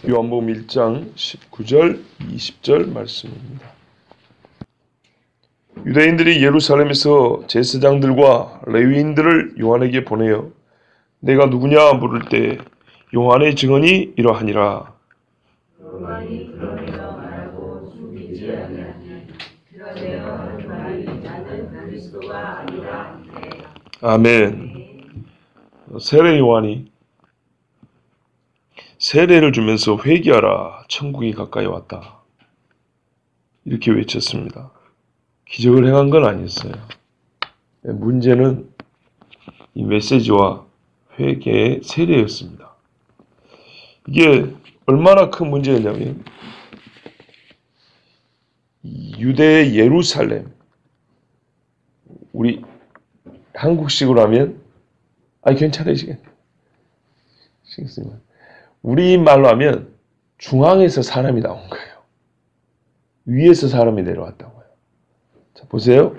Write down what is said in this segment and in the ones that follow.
요한복음 1장 19절 20절 말씀입니다. 유대인들이 예루살렘에서 제사장들과 레위인들을 요한에게 보내어 내가 누구냐 물을 때 요한의 증언이 이러하니라. 요한이 그러며 말하고 숨기지 아니하니 그러되어 하는 말이 나는 그리스도가 아니라 하네. 아멘. 세례 요한이 세례를 주면서 회개하라, 천국이 가까이 왔다, 이렇게 외쳤습니다. 기적을 행한 건 아니었어요. 문제는 이 메시지와 회개의 세례였습니다. 이게 얼마나 큰 문제였냐면 유대 예루살렘, 우리 한국식으로 하면 괜찮아요. 우리말로 하면 중앙에서 사람이 나온 거예요. 위에서 사람이 내려왔다고요. 자, 보세요.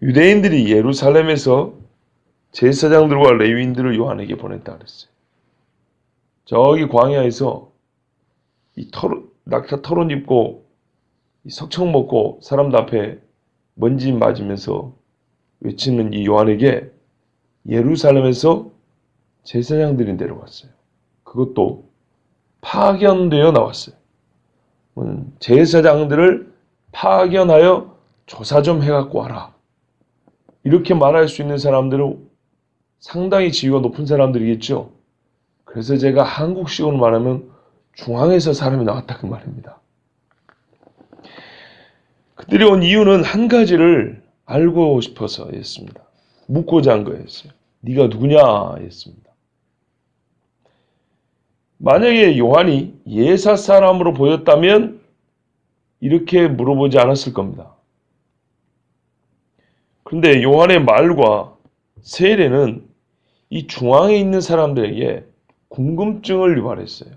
유대인들이 예루살렘에서 제사장들과 레위인들을 요한에게 보냈다 그랬어요. 저기 광야에서 낙타 털옷 입고 석청 먹고 사람들 앞에 먼지 맞으면서 외치는 이 요한에게 예루살렘에서 제사장들이 내려왔어요. 그것도 파견되어 나왔어요. 제사장들을 파견하여 조사 좀 해갖고 와라, 이렇게 말할 수 있는 사람들은 상당히 지위가 높은 사람들이겠죠. 그래서 제가 한국식으로 말하면 중앙에서 사람이 나왔다 그 말입니다. 그들이 온 이유는 한 가지를 알고 싶어서였습니다. 묻고자 한 거였어요. 네가 누구냐 였습니다. 만약에 요한이 예사 사람으로 보였다면 이렇게 물어보지 않았을 겁니다. 그런데 요한의 말과 세례는 이 중앙에 있는 사람들에게 궁금증을 유발했어요.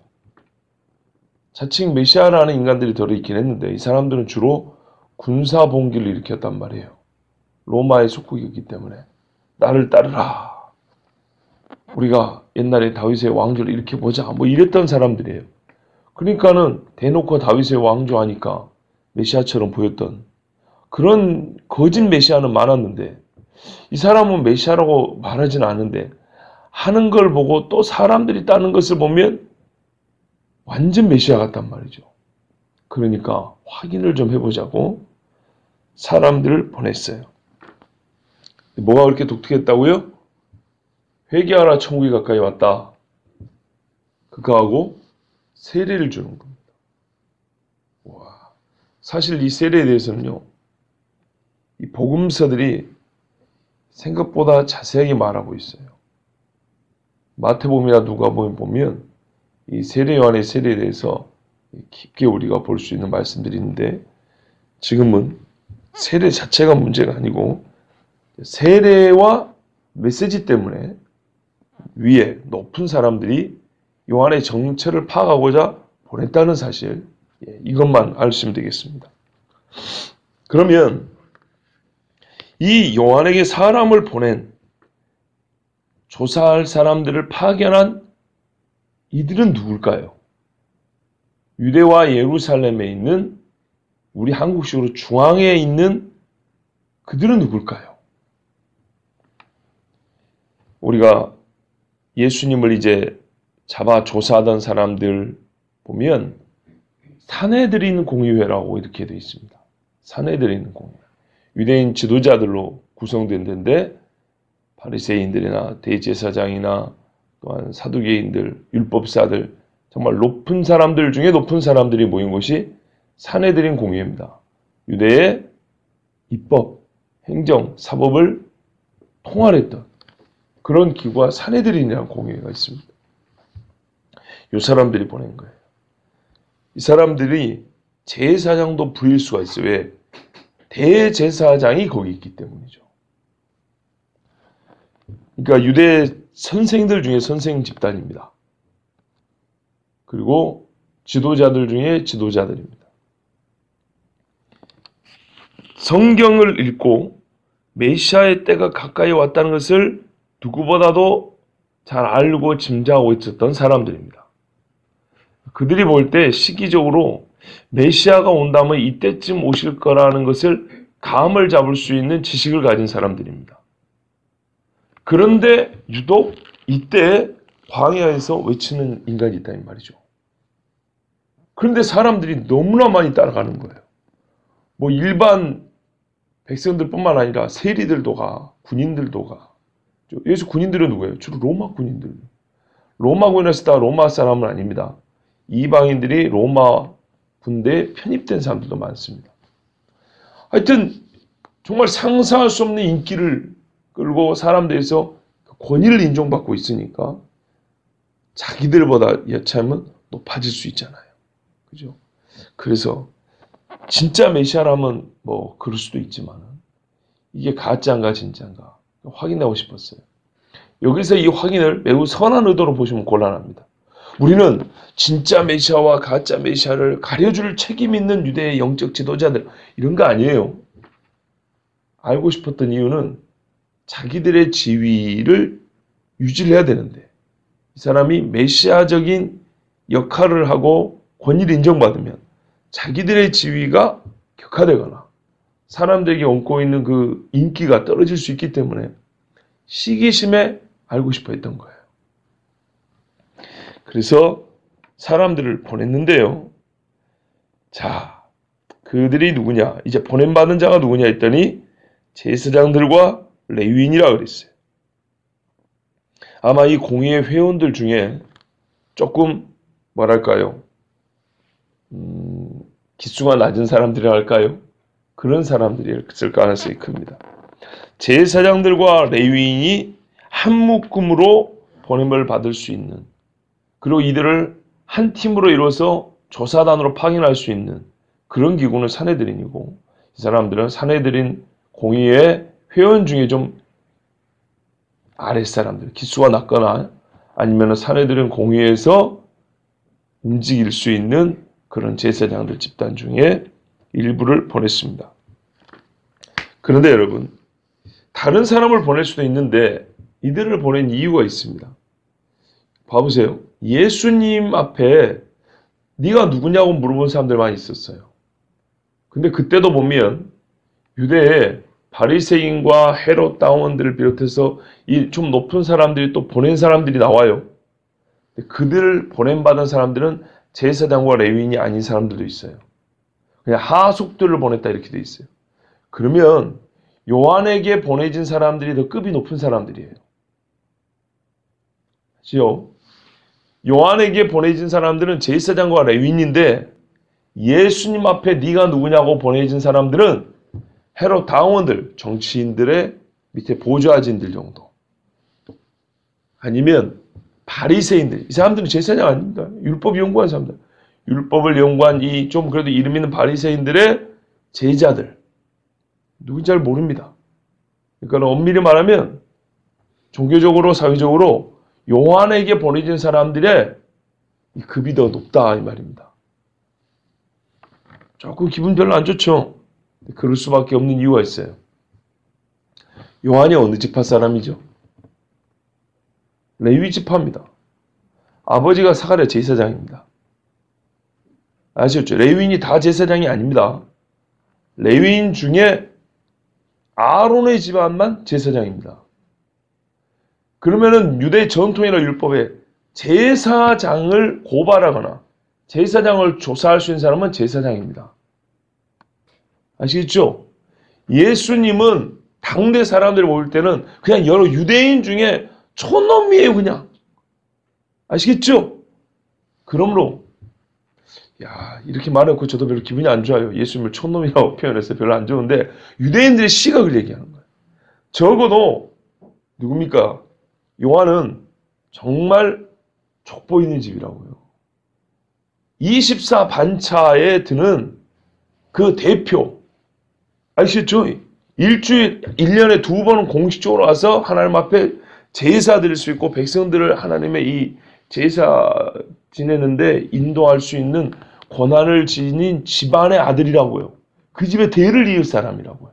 자칭 메시아라는 인간들이 들어있긴 했는데 이 사람들은 주로 군사 봉기를 일으켰단 말이에요. 로마의 속국이었기 때문에 나를 따르라, 우리가 옛날에 다윗의 왕조를 일으켜보자, 이랬던 사람들이에요. 그러니까는 대놓고 다윗의 왕조 하니까 메시아처럼 보였던 그런 거짓 메시아는 많았는데 이 사람은 메시아라고 말하진 않는데 하는 걸 보고 또 사람들이 따는 것을 보면 완전 메시아 같단 말이죠. 그러니까 확인을 좀 해보자고 사람들을 보냈어요. 뭐가 그렇게 독특했다고요? 회개하라, 천국이 가까이 왔다. 그거하고 세례를 주는 겁니다. 와, 사실 이 세례에 대해서는요, 이 복음서들이 생각보다 자세하게 말하고 있어요. 마태복음이나 누가복음 보면 이 세례 요한의 세례에 대해서 깊게 우리가 볼 수 있는 말씀들이 있는데 지금은 세례 자체가 문제가 아니고 세례와 메시지 때문에 위에 높은 사람들이 요한의 정체를 파악하고자 보냈다는 사실, 이것만 아시면 되겠습니다. 그러면 이 요한에게 사람을 보낸, 조사할 사람들을 파견한 이들은 누굴까요? 유대와 예루살렘에 있는, 우리 한국식으로 중앙에 있는 그들은 누굴까요? 우리가 예수님을 이제 잡아 조사하던 사람들 보면 산헤드린 공의회라고 이렇게 되어 있습니다. 산헤드린 공의회. 유대인 지도자들로 구성된 데인데 바리새인들이나 대제사장이나 또한 사두개인들, 율법사들, 정말 높은 사람들 중에 높은 사람들이 모인 곳이 산헤드린 공의회입니다. 유대의 입법, 행정, 사법을 통할했던 그런 기구가 산헤드린이라는 공의회가 있습니다. 이 사람들이 보낸 거예요. 이 사람들이 제사장도 부릴 수가 있어요. 왜? 대제사장이 거기 있기 때문이죠. 그러니까 유대 선생들 중에 선생 집단입니다. 그리고 지도자들 중에 지도자들입니다. 성경을 읽고 메시아의 때가 가까이 왔다는 것을 누구보다도 잘 알고 짐작하고 있었던 사람들입니다. 그들이 볼 때 시기적으로 메시아가 온다면 이때쯤 오실 거라는 것을 감을 잡을 수 있는 지식을 가진 사람들입니다. 그런데 유독 이때 광야에서 외치는 인간이 있다 이 말이죠. 그런데 사람들이 너무나 많이 따라가는 거예요. 뭐 일반 백성들뿐만 아니라 세리들도 가, 군인들도 가. 예수 군인들은 누구예요? 주로 로마 군인들. 로마 군에서 다 로마 사람은 아닙니다. 이방인들이 로마 군대에 편입된 사람들도 많습니다. 하여튼 정말 상상할 수 없는 인기를 끌고 사람들에서 권위를 인정받고 있으니까 자기들보다 여차하면 높아질 수 있잖아요. 그죠? 그래서 진짜 메시아라면 뭐 그럴 수도 있지만 이게 가짜인가 진짜인가 확인하고 싶었어요. 여기서 이 확인을 매우 선한 의도로 보시면 곤란합니다. 우리는 진짜 메시아와 가짜 메시아를 가려줄 책임 있는 유대의 영적 지도자들 이런 거 아니에요. 알고 싶었던 이유는 자기들의 지위를 유지를 해야 되는데 이 사람이 메시아적인 역할을 하고 권위를 인정받으면 자기들의 지위가 격화되거나 사람들에게 얹고 있는 그 인기가 떨어질 수 있기 때문에 시기심에 알고 싶어 했던 거예요. 그래서 사람들을 보냈는데요. 자, 그들이 누구냐? 이제 보냄받은 자가 누구냐 했더니 제사장들과 레위인이라 그랬어요. 아마 이 공의회 회원들 중에 조금 뭐랄까요? 기수가 낮은 사람들이라 할까요? 그런 사람들이 있을 가능성이 큽니다. 제사장들과 레위인이 한 묶음으로 보냄을 받을 수 있는 그리고 이들을 한 팀으로 이뤄서 조사단으로 파견할 수 있는 그런 기구는 산헤드린이고 이 사람들은 산헤드린 공의회 회원 중에 좀 아랫사람들, 기수가 낮거나 아니면 산헤드린 공의회에서 움직일 수 있는 그런 제사장들 집단 중에 일부를 보냈습니다. 그런데 여러분, 다른 사람을 보낼 수도 있는데 이들을 보낸 이유가 있습니다. 봐보세요. 예수님 앞에 네가 누구냐고 물어본 사람들 많이 있었어요. 근데 그때도 보면 유대에 바리새인과 헤롯 당원들을 비롯해서 이 좀 높은 사람들이 또 보낸 사람들이 나와요. 그들을 보냄받은 사람들은 제사장과 레위인이 아닌 사람들도 있어요. 그냥 하속들을 보냈다 이렇게 돼 있어요. 그러면 요한에게 보내진 사람들이 더 급이 높은 사람들이에요. 그렇죠? 요한에게 보내진 사람들은 제사장과 레위인인데 예수님 앞에 네가 누구냐고 보내진 사람들은 헤롯 당원들, 정치인들의 밑에 보좌진들 정도. 아니면 바리새인들. 이 사람들은 제사장 아닙니다. 율법 연구한 사람들. 율법을 연구한 이 좀 그래도 이름 있는 바리새인들의 제자들. 누군지 잘 모릅니다. 그러니까 엄밀히 말하면 종교적으로 사회적으로 요한에게 보내진 사람들의 이 급이 더 높다 이 말입니다. 조금 기분 별로 안 좋죠. 그럴 수밖에 없는 이유가 있어요. 요한이 어느 지파 사람이죠? 레위 지파입니다. 아버지가 사가랴 제사장입니다. 아시겠죠? 레위인이 다 제사장이 아닙니다. 레위인 중에 아론의 집안만 제사장입니다. 그러면은 유대 전통이나 율법에 제사장을 고발하거나 제사장을 조사할 수 있는 사람은 제사장입니다. 아시겠죠? 예수님은 당대 사람들이 볼 때는 그냥 여러 유대인 중에 촌놈이에요, 그냥. 아시겠죠? 그러므로 이렇게 말해놓고 저도 별로 기분이 안 좋아요. 예수님을 촌놈이라고 표현해서 별로 안 좋은데 유대인들의 시각을 얘기하는 거예요. 적어도 누굽니까? 요한은 정말 족보 있는 집이라고요. 24 반차에 드는 그 대표. 아시겠죠? 일주일, 1년에 2번은 공식적으로 와서 하나님 앞에 제사 드릴 수 있고 백성들을 하나님의 이 제사 지내는데 인도할 수 있는 권한을 지닌 집안의 아들이라고요. 그 집에 대를 이을 사람이라고요.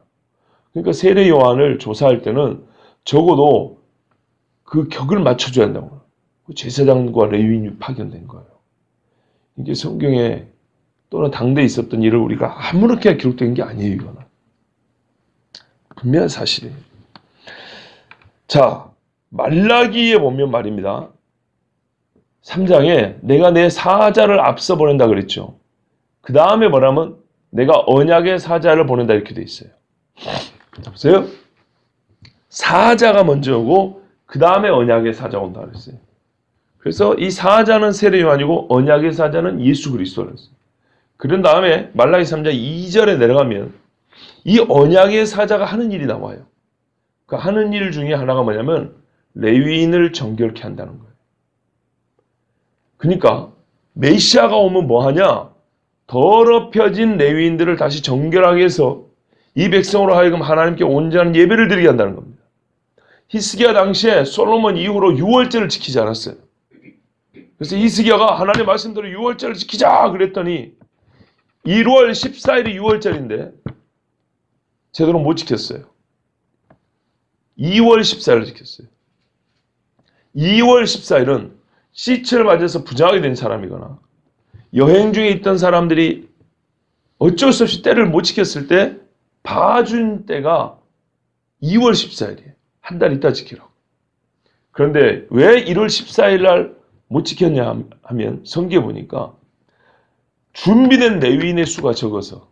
그러니까 세례 요한을 조사할 때는 적어도 그 격을 맞춰줘야 한다고요. 제사장과 레위인이 파견된 거예요. 이게 성경에 또는 당대에 있었던 일을 우리가 아무렇게 기록된 게 아니에요. 이거는 분명한 사실이에요. 자, 말라기에 보면 말입니다. 3장에 내가 내 사자를 앞서 보낸다 그랬죠. 그 다음에 뭐라면 내가 언약의 사자를 보낸다 이렇게 돼 있어요. 보세요. 사자가 먼저 오고 그 다음에 언약의 사자가 온다 그랬어요. 그래서 이 사자는 세례 요한이고 언약의 사자는 예수 그리스도라 그랬어요. 그런 다음에 말라기 3장 2절에 내려가면 이 언약의 사자가 하는 일이 나와요. 그 하는 일 중에 하나가 뭐냐면 레위인을 정결케 한다는 거예요. 그러니까 메시아가 오면 뭐하냐? 더럽혀진 레위인들을 다시 정결하게 해서 이 백성으로 하여금 하나님께 온전한 예배를 드리게 한다는 겁니다. 히스기야 당시에 솔로몬 이후로 유월절을 지키지 않았어요. 그래서 히스기야가 하나님 말씀대로 유월절을 지키자 그랬더니 1월 14일이 유월절인데 제대로 못 지켰어요. 2월 14일을 지켰어요. 2월 14일은 시체를 맞아서 부정하게 된 사람이거나 여행 중에 있던 사람들이 어쩔 수 없이 때를 못 지켰을 때 봐준 때가 2월 14일이에요. 한 달 있다 지키라고. 그런데 왜 1월 14일 날 못 지켰냐 하면 성경에 보니까 준비된 레위인의 수가 적어서,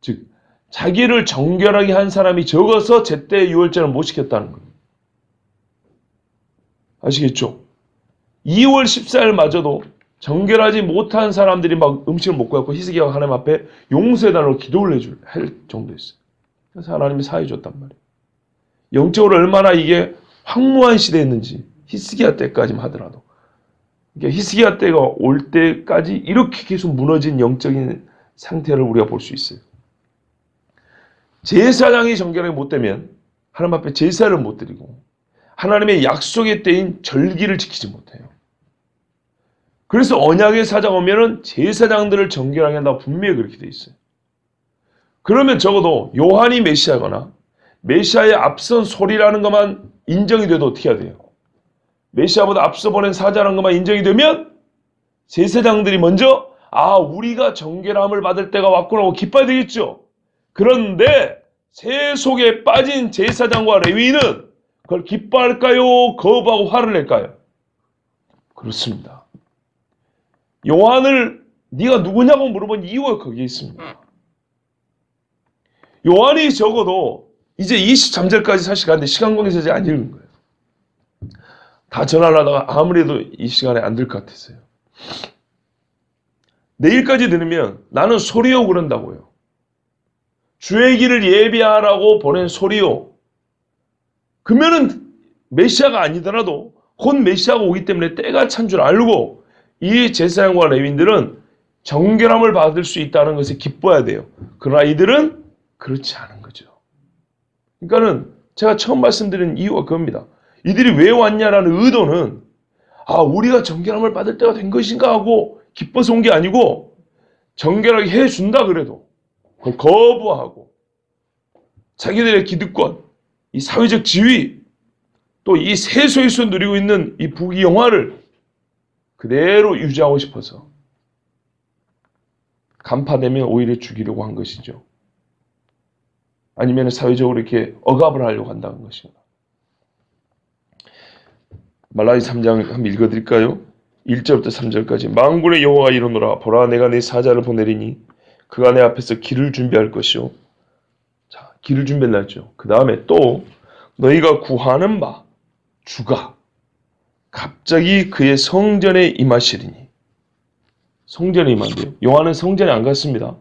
즉 자기를 정결하게 한 사람이 적어서 제때 유월절을 못 지켰다는 거예요. 아시겠죠? 2월 14일마저도 정결하지 못한 사람들이 막 음식을 먹고 갖고 히스기야가 하나님 앞에 용서해달라고 기도를 할 정도였어요. 그래서 하나님이 사해 줬단 말이에요. 영적으로 얼마나 이게 황무한 시대였는지 히스기야 때까지만 하더라도. 그러니까 히스기야 때가 올 때까지 이렇게 계속 무너진 영적인 상태를 우리가 볼 수 있어요. 제사장이 정결하게 못 되면 하나님 앞에 제사를 못 드리고 하나님의 약속의 때인 절기를 지키지 못해요. 그래서 언약의 사자가 오면은 제사장들을 정결하게 한다고 분명히 그렇게 돼 있어요. 그러면 적어도 요한이 메시아거나 메시아의 앞선 소리라는 것만 인정이 돼도 어떻게 해야 돼요? 메시아보다 앞서 보낸 사자라는 것만 인정이 되면 제사장들이 먼저 우리가 정결함을 받을 때가 왔구나 하고 기뻐야 되겠죠. 그런데 새 속에 빠진 제사장과 레위인은 그걸 기뻐할까요? 거부하고 화를 낼까요? 그렇습니다. 요한을 네가 누구냐고 물어본 이유가 거기에 있습니다. 요한이 적어도 이제 23절까지 사실 가는데 시간 관계에서 안 읽은 거예요. 다 전하려다가 아무래도 이 시간에 안 될 것 같았어요. 내일까지 들으면 나는 소리요 그런다고요. 주의 길을 예비하라고 보낸 소리요. 그러면은 메시아가 아니더라도 곧 메시아가 오기 때문에 때가 찬 줄 알고 이 제사장과 레위인들은 정결함을 받을 수 있다는 것에 기뻐해야 돼요. 그러나 이들은 그렇지 않은 거죠. 그러니까는 제가 처음 말씀드린 이유가 그겁니다. 이들이 왜 왔냐라는 의도는 우리가 정결함을 받을 때가 된 것인가 하고 기뻐서 온 게 아니고 정결하게 해준다 그래도 그걸 거부하고 자기들의 기득권, 이 사회적 지위, 또 이 세속에서 누리고 있는 이 부귀영화를 그대로 유지하고 싶어서 간파되면 오히려 죽이려고 한 것이죠. 아니면 사회적으로 이렇게 억압을 하려고 한다는 것인가. 말라기 3장 한번 읽어드릴까요? 1절부터 3절까지. 만군의 여호와가 이르노라. 보라, 내가 내 사자를 보내리니 그가 내 앞에서 길을 준비할 것이요. 자, 길을 준비한다 했죠. 그 다음에 또 너희가 구하는 바 주가 갑자기 그의 성전에 임하시리니. 성전에 임한대요. 요한은 성전에 안 갔습니다.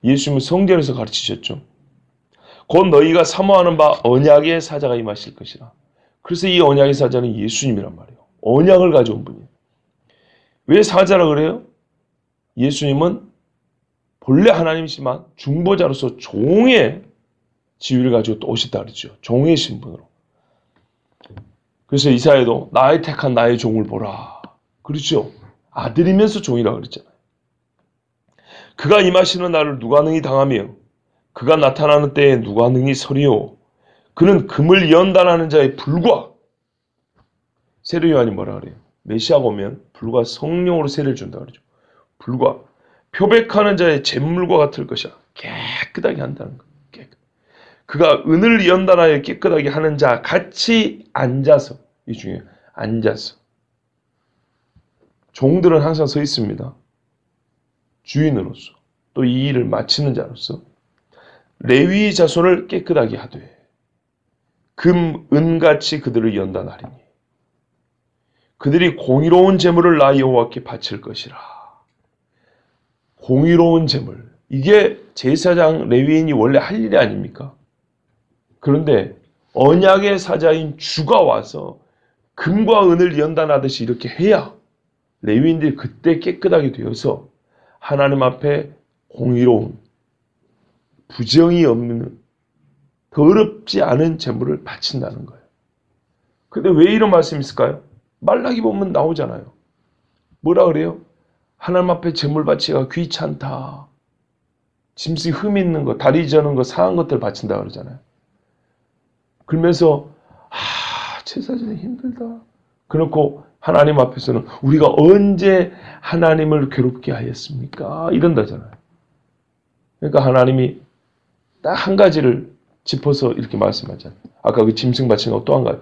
예수님은 성전에서 가르치셨죠. 곧 너희가 사모하는 바 언약의 사자가 임하실 것이라. 그래서 이 언약의 사자는 예수님이란 말이에요. 언약을 가져온 분이에요. 왜 사자라 그래요? 예수님은 본래 하나님이지만 중보자로서 종의 지위를 가지고 또 오셨다 그랬죠. 종의 신분으로. 그래서 이사야도 나의 택한 나의 종을 보라. 그렇죠. 아들이면서 종이라 그랬잖아요. 그가 임하시는 날을 누가 능히 당하며 그가 나타나는 때에 누가 능히 서리요. 그는 금을 연단하는 자의 불과. 세례 요한이 뭐라 그래요? 메시아가 오면 불과 성령으로 세례를 준다 그러죠. 불과 표백하는 자의 잿물과 같을 것이야. 깨끗하게 한다는 거예요. 그가 은을 연단하여 깨끗하게 하는 자 같이 앉아서, 이 중요해요. 앉아서. 종들은 항상 서 있습니다. 주인으로서, 또 이 일을 마치는 자로서 레위 자손을 깨끗하게 하되 금, 은같이 그들을 연단하리니 그들이 공의로운 제물을 나 여호와께 바칠 것이라. 공의로운 제물, 이게 제사장 레위인이 원래 할 일이 아닙니까? 그런데 언약의 사자인 주가 와서 금과 은을 연단하듯이 이렇게 해야 레위인들이 그때 깨끗하게 되어서 하나님 앞에 공의로운, 부정이 없는, 더럽지 않은 제물을 바친다는 거예요. 근데 왜 이런 말씀이 있을까요? 말라기 보면 나오잖아요. 뭐라 그래요? 하나님 앞에 제물 바치기가 귀찮다. 짐승 흠 있는 거, 다리 저는 거, 상한 것들 바친다 그러잖아요. 그러면서 제사장이 힘들다. 그렇고 하나님 앞에서는 우리가 언제 하나님을 괴롭게 하였습니까? 이런다잖아요. 그러니까 하나님이 딱 한 가지를 짚어서 이렇게 말씀하잖아요. 아까 그 짐승 바치는 거 또 한 가지.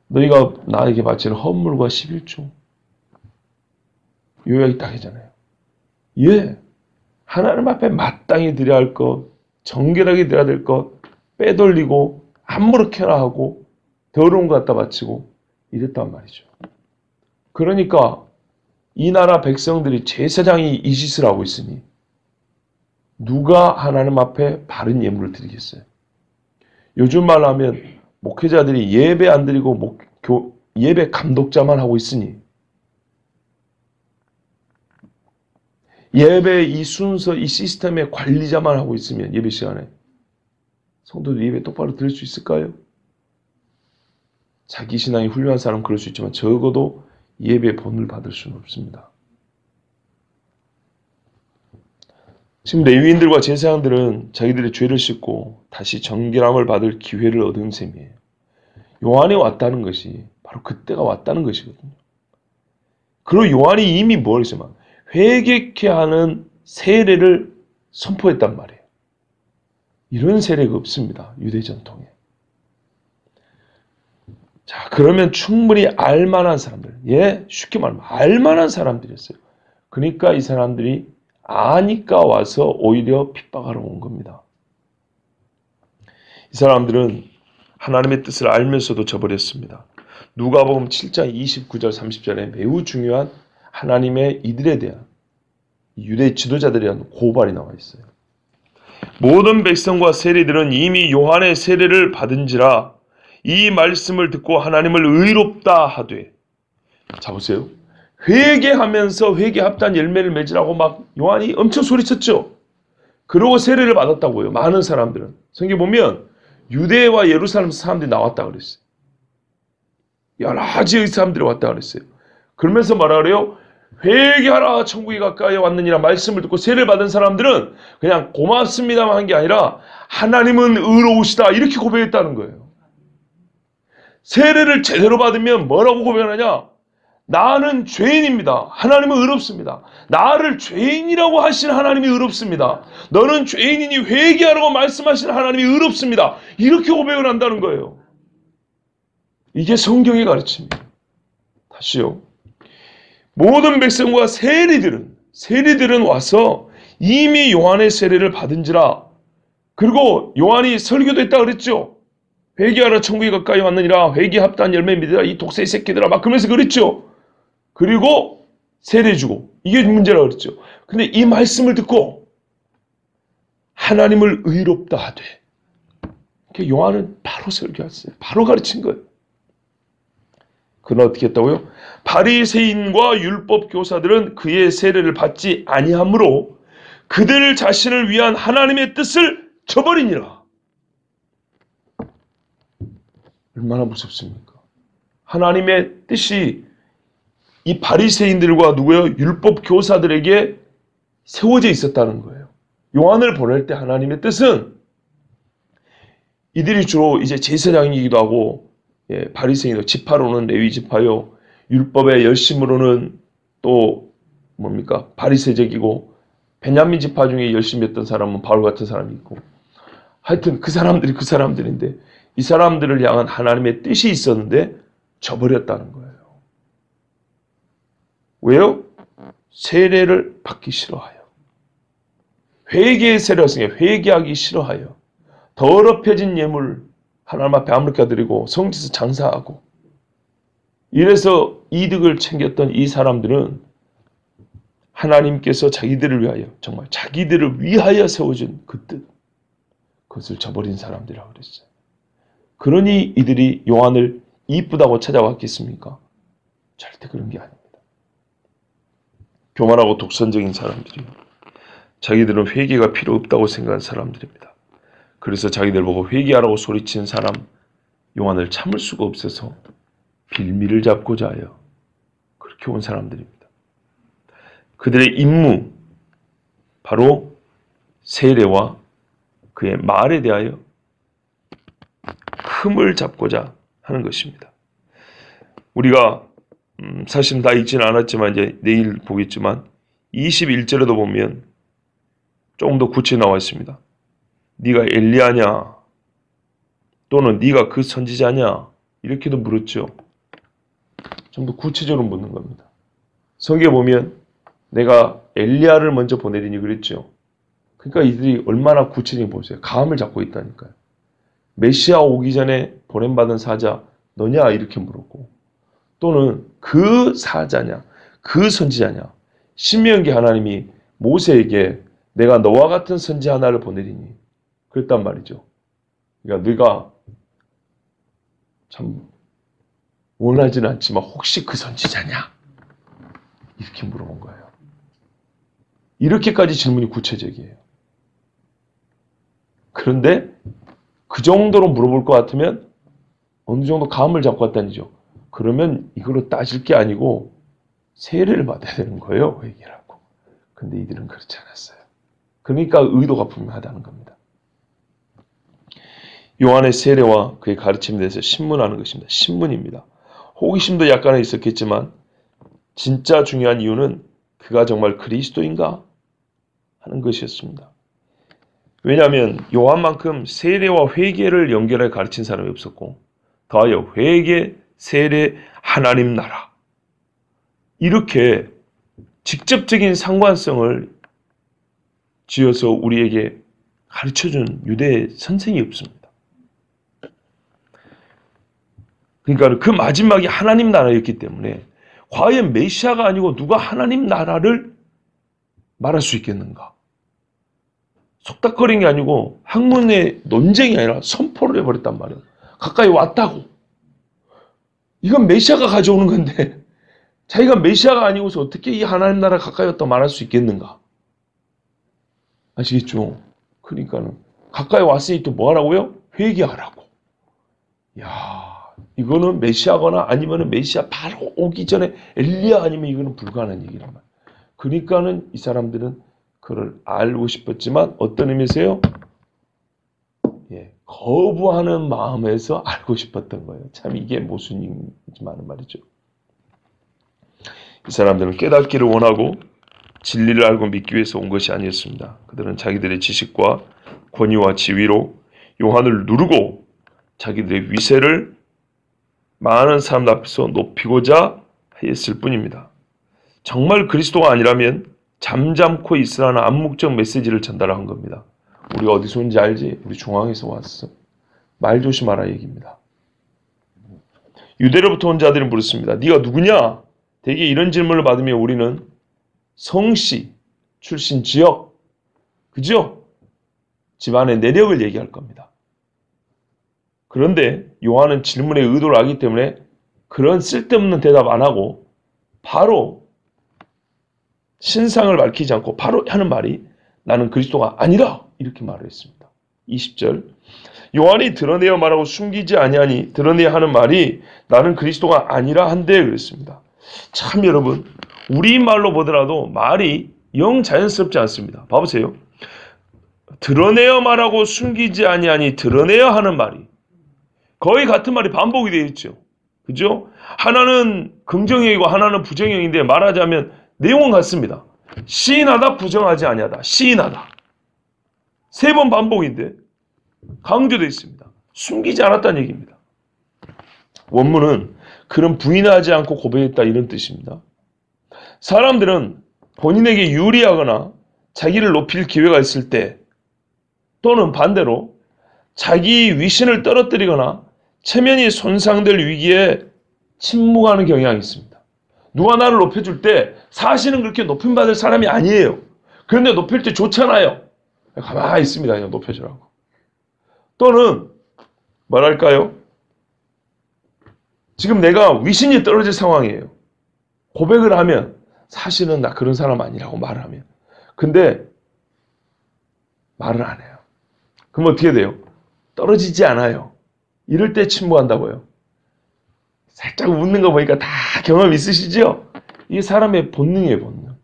너희가 나에게 바치는 헌물과 11조. 요약이 딱 하잖아요. 예. 하나님 앞에 마땅히 드려야 할 것, 정결하게 드려야 될 것, 빼돌리고 아무렇게나 하고 더러운 것 갖다 바치고 이랬단 말이죠. 그러니까 이 나라 백성들이 제사장이 이 짓을 하고 있으니 누가 하나님 앞에 바른 예물을 드리겠어요? 요즘 말로 하면 목회자들이 예배 안 드리고 예배 감독자만 하고 있으니 예배 이 순서, 이 시스템의 관리자만 하고 있으면 예배 시간에 성도들 예배 똑바로 드릴 수 있을까요? 자기 신앙이 훌륭한 사람은 그럴 수 있지만 적어도 예배 본을 받을 수는 없습니다. 지금 레위인들과 제사장들은 자기들의 죄를 씻고 다시 정결함을 받을 기회를 얻은 셈이에요. 요한이 왔다는 것이 바로 그때가 왔다는 것이거든요. 그리고 요한이 이미 뭘 했어요? 회개케 하는 세례를 선포했단 말이에요. 이런 세례가 없습니다. 유대 전통에. 자, 그러면 충분히 알만한 사람들, 예, 쉽게 말하면 알만한 사람들이었어요. 그러니까 이 사람들이 아니까 와서 오히려 핍박하러 온 겁니다. 이 사람들은 하나님의 뜻을 알면서도 저버렸습니다. 누가복음 7장 29절 30절에 매우 중요한 하나님의 이들에 대한 유대 지도자들에 대한 고발이 나와 있어요. 모든 백성과 세리들은 이미 요한의 세례를 받은지라 이 말씀을 듣고 하나님을 의롭다 하되. 자 보세요. 회개하면서 회개합단 열매를 맺으라고 막 요한이 엄청 소리쳤죠. 그러고 세례를 받았다고요. 많은 사람들은. 성경 보면 유대와 예루살em 사람들이 나왔다 그랬어요. 여러 지역의 사람들이 왔다 그랬어요. 그러면서 뭐라 그래요? 회개하라 천국이 가까이 왔느니라 말씀을 듣고 세례를 받은 사람들은 그냥 고맙습니다만 한 게 아니라 하나님은 의로우시다 이렇게 고백했다는 거예요. 세례를 제대로 받으면 뭐라고 고백하냐? 나는 죄인입니다. 하나님은 의롭습니다. 나를 죄인이라고 하신 하나님이 의롭습니다. 너는 죄인이니 회개하라고 말씀하신 하나님이 의롭습니다. 이렇게 고백을 한다는 거예요. 이게 성경의 가르침이에요. 다시요. 모든 백성과 세리들은 와서 이미 요한의 세례를 받은지라. 그리고 요한이 설교도 했다 그랬죠. 회개하라 천국이 가까이 왔느니라. 회개합단 열매 믿으라 이 독새의 새끼들아 막 그러면서 그랬죠. 그리고 세례 주고 이게 문제라고 그랬죠. 근데 이 말씀을 듣고 하나님을 의롭다 하되 요한은 바로 설교했어요. 바로 가르친 거예요. 그는 어떻게 했다고요? 바리새인과 율법 교사들은 그의 세례를 받지 아니하므로 그들 자신을 위한 하나님의 뜻을 저버리니라. 얼마나 무섭습니까? 하나님의 뜻이 이 바리새인들과 누구요? 율법 교사들에게 세워져 있었다는 거예요. 요한을 보낼 때 하나님의 뜻은 이들이 주로 이제 제사장이기도 하고 바리새인도 지파로는 레위 지파요. 율법의 열심으로는 또 뭡니까? 바리새적이고 베냐민 지파 중에 열심히 했던 사람은 바울 같은 사람이 있고 하여튼 그 사람들이 그 사람들인데 이 사람들을 향한 하나님의 뜻이 있었는데 저버렸다는 거예요. 왜요? 세례를 받기 싫어하여. 회개의 세례였으니까 회개하기 싫어하여. 더럽혀진 예물 하나님 앞에 아무렇게 드리고 성지에서 장사하고 이래서 이득을 챙겼던 이 사람들은 하나님께서 자기들을 위하여 정말 자기들을 위하여 세워준 그 뜻 그것을 저버린 사람들이라고 그랬어요. 그러니 이들이 요한을 이쁘다고 찾아왔겠습니까? 절대 그런 게 아닙니다. 교만하고 독선적인 사람들이요. 자기들은 회개가 필요 없다고 생각하는 사람들입니다. 그래서 자기들 보고 회개하라고 소리치는 사람 요한을 참을 수가 없어서 빌미를 잡고자 하여 그렇게 온 사람들입니다. 그들의 임무 바로 세례와 그의 말에 대하여 흠을 잡고자 하는 것입니다. 우리가 사실은 다 읽지는 않았지만 이제 내일 보겠지만 21절에도 보면 조금 더 구체에 나와 있습니다. 네가 엘리야냐 또는 네가 그 선지자냐 이렇게도 물었죠. 좀 더 구체적으로 묻는 겁니다. 성경에 보면 내가 엘리야를 먼저 보내리니 그랬죠. 그러니까 이들이 얼마나 구체적인 보세요. 감을 잡고 있다니까요. 메시아 오기 전에 보냄받은 사자 너냐 이렇게 물었고 또는 그 사자냐 그 선지자냐 신명기 하나님이 모세에게 내가 너와 같은 선지 하나를 보내리니 그랬단 말이죠. 그러니까 네가 참 원하지는 않지만 혹시 그 선지자냐 이렇게 물어본 거예요. 이렇게까지 질문이 구체적이에요. 그런데 그 정도로 물어볼 것 같으면 어느 정도 감을 잡고 왔다니죠. 그러면 이걸로 따질 게 아니고 세례를 받아야 되는 거예요. 회개라고. 근데 이들은 그렇지 않았어요. 그러니까 의도가 분명하다는 겁니다. 요한의 세례와 그의 가르침에 대해서 신문하는 것입니다. 신문입니다. 호기심도 약간은 있었겠지만 진짜 중요한 이유는 그가 정말 그리스도인가 하는 것이었습니다. 왜냐하면 요한만큼 세례와 회개를 연결해 가르친 사람이 없었고 더하여 회개, 세례, 하나님 나라 이렇게 직접적인 상관성을 지어서 우리에게 가르쳐준 유대 선생이 없습니다. 그러니까 그 마지막이 하나님 나라였기 때문에 과연 메시아가 아니고 누가 하나님 나라를 말할 수 있겠는가? 속닥거린 게 아니고 학문의 논쟁이 아니라 선포를 해버렸단 말이에요. 가까이 왔다고. 이건 메시아가 가져오는 건데 자기가 메시아가 아니고서 어떻게 이 하나님 나라 가까이 왔다 말할 수 있겠는가? 아시겠죠? 그러니까는 가까이 왔으니 또 뭐 하라고요? 회개하라고. 야, 이거는 메시아거나 아니면 메시아 바로 오기 전에 엘리야 아니면 이거는 불가능한 얘기란 말이에요. 그러니까는 이 사람들은 그를 알고 싶었지만 어떤 의미세요? 예, 거부하는 마음에서 알고 싶었던 거예요. 참 이게 무슨 얘기인지 많은 말이죠. 이 사람들은 깨닫기를 원하고 진리를 알고 믿기 위해서 온 것이 아니었습니다. 그들은 자기들의 지식과 권위와 지위로 요한을 누르고 자기들의 위세를 많은 사람들 앞에서 높이고자 했을 뿐입니다. 정말 그리스도가 아니라면 잠잠코 있으라는 암묵적 메시지를 전달한 겁니다. 우리 어디서 온지 알지? 우리 중앙에서 왔어. 말 조심하라 얘기입니다. 유대로부터 온 자들이 물었습니다. 네가 누구냐? 대개 이런 질문을 받으면 우리는 성씨, 출신 지역, 그죠? 집안의 내력을 얘기할 겁니다. 그런데 요한은 질문의 의도를 알기 때문에 그런 쓸데없는 대답 안 하고 바로 신상을 밝히지 않고 바로 하는 말이 나는 그리스도가 아니라 이렇게 말을 했습니다. 20절 요한이 드러내어 말하고 숨기지 아니하니 드러내야 하는 말이 나는 그리스도가 아니라 한데 그랬습니다. 참 여러분 우리말로 보더라도 말이 영 자연스럽지 않습니다. 봐보세요. 드러내어 말하고 숨기지 아니하니 드러내야 하는 말이 거의 같은 말이 반복이 되어 있죠. 그죠? 하나는 긍정형이고 하나는 부정형인데 말하자면 내용은 같습니다. 시인하다, 부정하지 아니하다. 시인하다. 3번 반복인데 강조되어 있습니다. 숨기지 않았다는 얘기입니다. 원문은 그는 부인하지 않고 고백했다 이런 뜻입니다. 사람들은 본인에게 유리하거나 자기를 높일 기회가 있을 때 또는 반대로 자기 위신을 떨어뜨리거나 체면이 손상될 위기에 침묵하는 경향이 있습니다. 누가 나를 높여줄 때 사실은 그렇게 높임받을 사람이 아니에요. 그런데 높일 때 좋잖아요. 가만히 있습니다. 그냥 높여주라고. 또는 뭐랄까요? 지금 내가 위신이 떨어질 상황이에요. 고백을 하면 사실은 나 그런 사람 아니라고 말을 하면. 근데 말을 안 해요. 그럼 어떻게 돼요? 떨어지지 않아요. 이럴 때 침묵한다고요. 살짝 웃는 거 보니까 다 경험 있으시죠? 이게 사람의 본능이에요, 본능.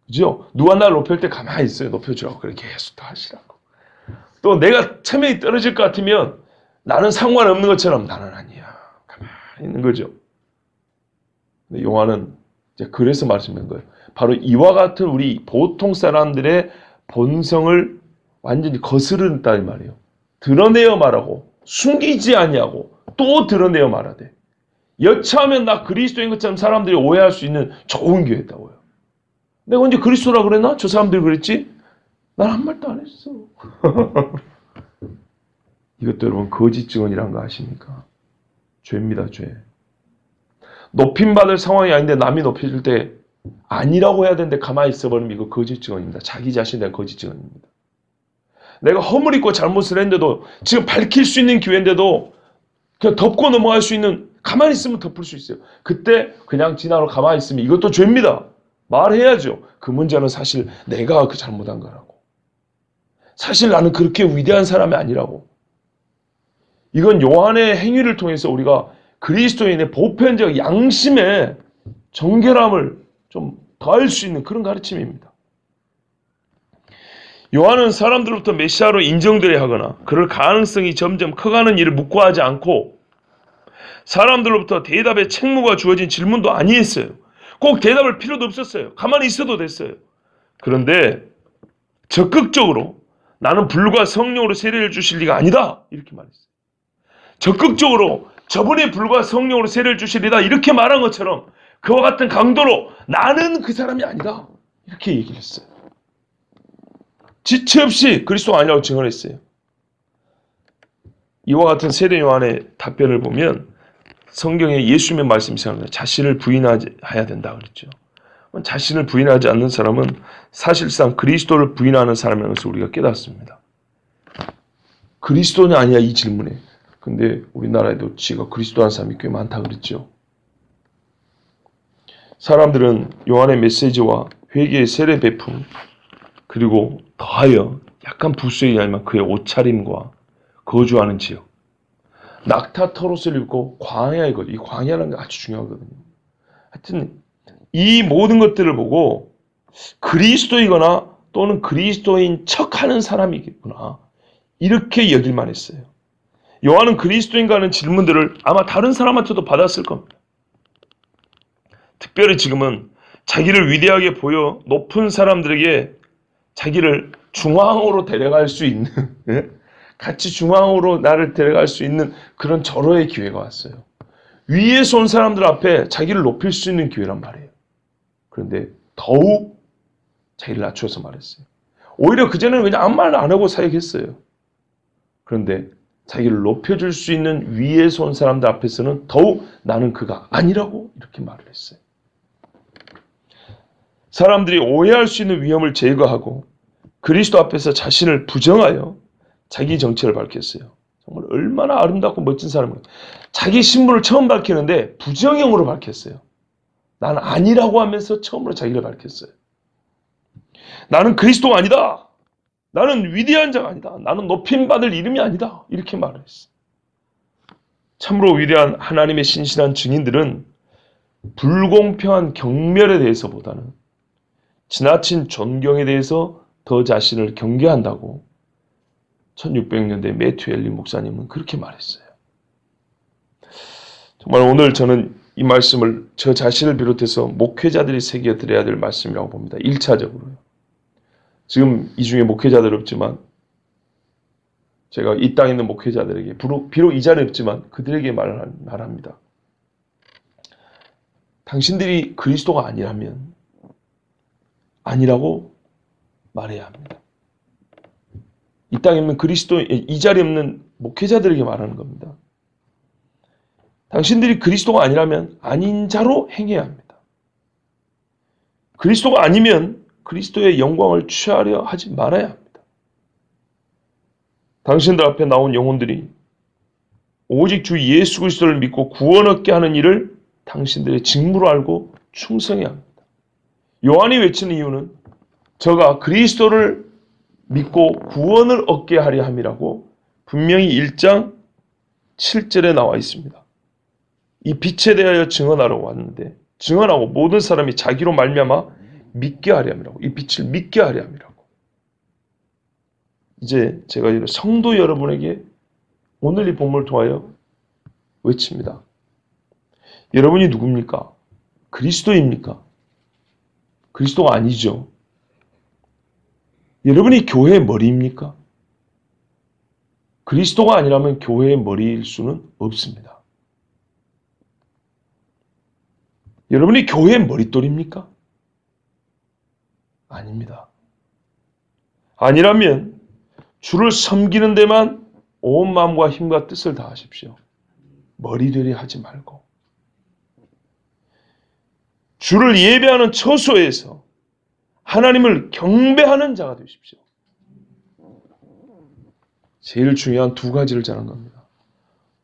그죠? 누가 나를 높일 때 가만히 있어요. 높여주라고. 그렇게 계속 더 하시라고. 또 내가 체면이 떨어질 것 같으면 나는 상관없는 것처럼 나는 아니야. 가만히 있는 거죠. 근데 요한은 이제 그래서 말씀드린 거예요. 바로 이와 같은 우리 보통 사람들의 본성을 완전히 거스른다는 말이에요. 드러내어 말하고 숨기지 아니하고 또 드러내어 말하되 여차하면 나 그리스도인 것처럼 사람들이 오해할 수 있는 좋은 기회였다고요. 내가 언제 그리스도라 그랬나? 저 사람들이 그랬지? 난 한 말도 안 했어. 이것도 여러분 거짓 증언이란 거 아십니까? 죄입니다, 죄. 높임받을 상황이 아닌데 남이 높여줄 때 아니라고 해야 되는데 가만히 있어버리면 이거 거짓 증언입니다. 자기 자신에 대한 거짓 증언입니다. 내가 허물 있고 잘못을 했는데도 지금 밝힐 수 있는 기회인데도 그냥 덮고 넘어갈 수 있는 가만히 있으면 덮을 수 있어요. 그때 그냥 지나고 가만히 있으면 이것도 죄입니다. 말해야죠. 그 문제는 사실 내가 그 잘못한 거라고. 사실 나는 그렇게 위대한 사람이 아니라고. 이건 요한의 행위를 통해서 우리가 그리스도인의 보편적 양심의 정결함을 좀 더할 수 있는 그런 가르침입니다. 요한은 사람들로부터 메시아로 인정되어야 하거나 그럴 가능성이 점점 커가는 일을 묵과하지 않고 사람들로부터 대답의 책무가 주어진 질문도 아니했어요. 꼭 대답할 필요도 없었어요. 가만히 있어도 됐어요. 그런데 적극적으로 나는 불과 성령으로 세례를 주실 리가 아니다. 이렇게 말했어요. 적극적으로 저분이 불과 성령으로 세례를 주시리다 이렇게 말한 것처럼 그와 같은 강도로 나는 그 사람이 아니다. 이렇게 얘기를 했어요. 지체 없이 그리스도가 아니라고 증언했어요. 이와 같은 세례 요한의 답변을 보면 성경에 예수님의 말씀이 생각나요. 자신을 부인해야 된다 그랬죠. 자신을 부인하지 않는 사람은 사실상 그리스도를 부인하는 사람이라는 것을 우리가 깨닫습니다. 그리스도냐 아니야 이 질문에. 근데 우리나라에도 지가 그리스도라는 사람이 꽤 많다 그랬죠. 사람들은 요한의 메시지와 회개의 세례 베품 그리고 더하여 약간 부수에 아니면 그의 옷차림과 거주하는 지역 낙타 털옷을 입고 광야에 거주. 이 광야라는 게 아주 중요하거든요. 하여튼 이 모든 것들을 보고 그리스도이거나 또는 그리스도인 척하는 사람이겠구나 이렇게 여길만 했어요. 요한은 그리스도인가 하는 질문들을 아마 다른 사람한테도 받았을 겁니다. 특별히 지금은 자기를 위대하게 보여 높은 사람들에게 자기를 중앙으로 데려갈 수 있는 같이 중앙으로 나를 데려갈 수 있는 그런 절호의 기회가 왔어요. 위에서 온 사람들 앞에 자기를 높일 수 있는 기회란 말이에요. 그런데 더욱 자기를 낮춰서 말했어요. 오히려 그전에는 그냥 아무 말 안 하고 사역했어요. 그런데 자기를 높여줄 수 있는 위에서 온 사람들 앞에서는 더욱 나는 그가 아니라고 이렇게 말을 했어요. 사람들이 오해할 수 있는 위험을 제거하고 그리스도 앞에서 자신을 부정하여 자기 정체를 밝혔어요. 정말 얼마나 아름답고 멋진 사람인가. 자기 신분을 처음 밝히는데 부정형으로 밝혔어요. 나는 아니라고 하면서 처음으로 자기를 밝혔어요. 나는 그리스도가 아니다. 나는 위대한 자가 아니다. 나는 높임받을 이름이 아니다. 이렇게 말을 했어요. 참으로 위대한 하나님의 신실한 증인들은 불공평한 경멸에 대해서보다는 지나친 존경에 대해서 더 자신을 경계한다고 1600년대 매튜 엘리 목사님은 그렇게 말했어요. 정말 오늘 저는 이 말씀을 저 자신을 비롯해서 목회자들이 새겨드려야 될 말씀이라고 봅니다. 1차적으로요. 지금 이 중에 목회자들 없지만 제가 이 땅에 있는 목회자들에게 비록 이 자리에 없지만 그들에게 말합니다. 당신들이 그리스도가 아니라면 아니라고 말해야 합니다. 이 땅에 있는 이 자리에 없는 목회자들에게 말하는 겁니다. 당신들이 그리스도가 아니라면 아닌 자로 행해야 합니다. 그리스도가 아니면 그리스도의 영광을 취하려 하지 말아야 합니다. 당신들 앞에 나온 영혼들이 오직 주 예수 그리스도를 믿고 구원 얻게 하는 일을 당신들의 직무로 알고 충성해야 합니다. 요한이 외치는 이유는 저가 그리스도를 믿고 구원을 얻게 하려 함이라고 분명히 1장 7절에 나와 있습니다. 이 빛에 대하여 증언하러 왔는데 증언하고 모든 사람이 자기로 말미암아 믿게 하려 함이라고. 이 빛을 믿게 하려 함이라고. 이제 제가 성도 여러분에게 오늘 이 본문을 통하여 외칩니다. 여러분이 누굽니까? 그리스도입니까? 그리스도가 아니죠. 여러분이 교회의 머리입니까? 그리스도가 아니라면 교회의 머리일 수는 없습니다. 여러분이 교회의 머릿돌입니까? 아닙니다. 아니라면 주를 섬기는 데만 온 마음과 힘과 뜻을 다하십시오. 머리되리 하지 말고. 주를 예배하는 처소에서 하나님을 경배하는 자가 되십시오. 제일 중요한 두 가지를 자는 겁니다.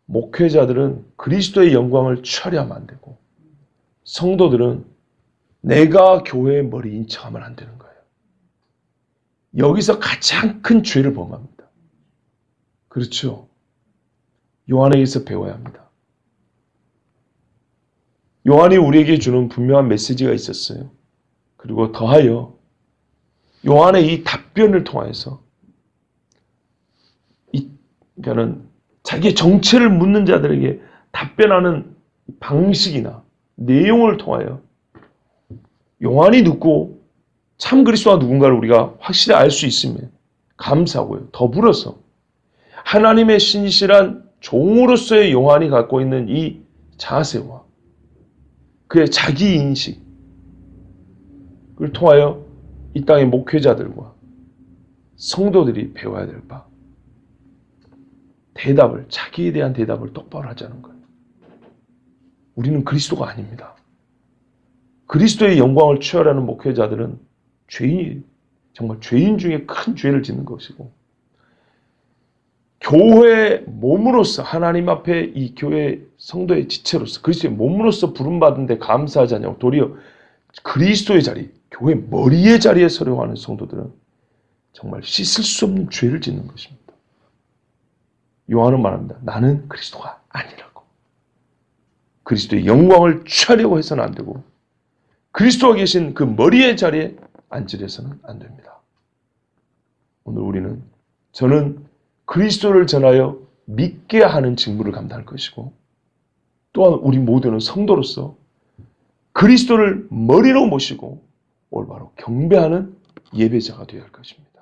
목회자들은 그리스도의 영광을 취하려 하면 안 되고 성도들은 내가 교회의 머리인 척하면 안 되는 거예요. 여기서 가장 큰 죄를 범합니다. 그렇죠? 요한에게서 배워야 합니다. 요한이 우리에게 주는 분명한 메시지가 있었어요. 그리고 더하여 요한의 이 답변을 통해서 그러니까는 자기의 정체를 묻는 자들에게 답변하는 방식이나 내용을 통하여 요한이 듣고 참 그리스도가 누군가를 우리가 확실히 알 수 있으면 감사하고요. 더불어서 하나님의 신실한 종으로서의 요한이 갖고 있는 이 자세와 그의 자기인식을 통하여 이 땅의 목회자들과 성도들이 배워야 될 바, 자기에 대한 대답을 똑바로 하자는 거예요. 우리는 그리스도가 아닙니다. 그리스도의 영광을 취하려는 목회자들은 정말 죄인 중에 큰 죄를 짓는 것이고, 교회의 몸으로서 하나님 앞에 이 교회 성도의 지체로서 그리스도의 몸으로서 부름받은 데 감사하지 않냐고 도리어 그리스도의 자리, 교회 머리의 자리에 서려고 하는 성도들은 정말 씻을 수 없는 죄를 짓는 것입니다. 요한은 말합니다. 나는 그리스도가 아니라고. 그리스도의 영광을 취하려고 해서는 안 되고 그리스도가 계신 그 머리의 자리에 앉으려서는 안 됩니다. 오늘 저는 그리스도를 전하여 믿게 하는 직무를 감당할 것이고 또한 우리 모두는 성도로서 그리스도를 머리로 모시고 올바로 경배하는 예배자가 되어야 할 것입니다.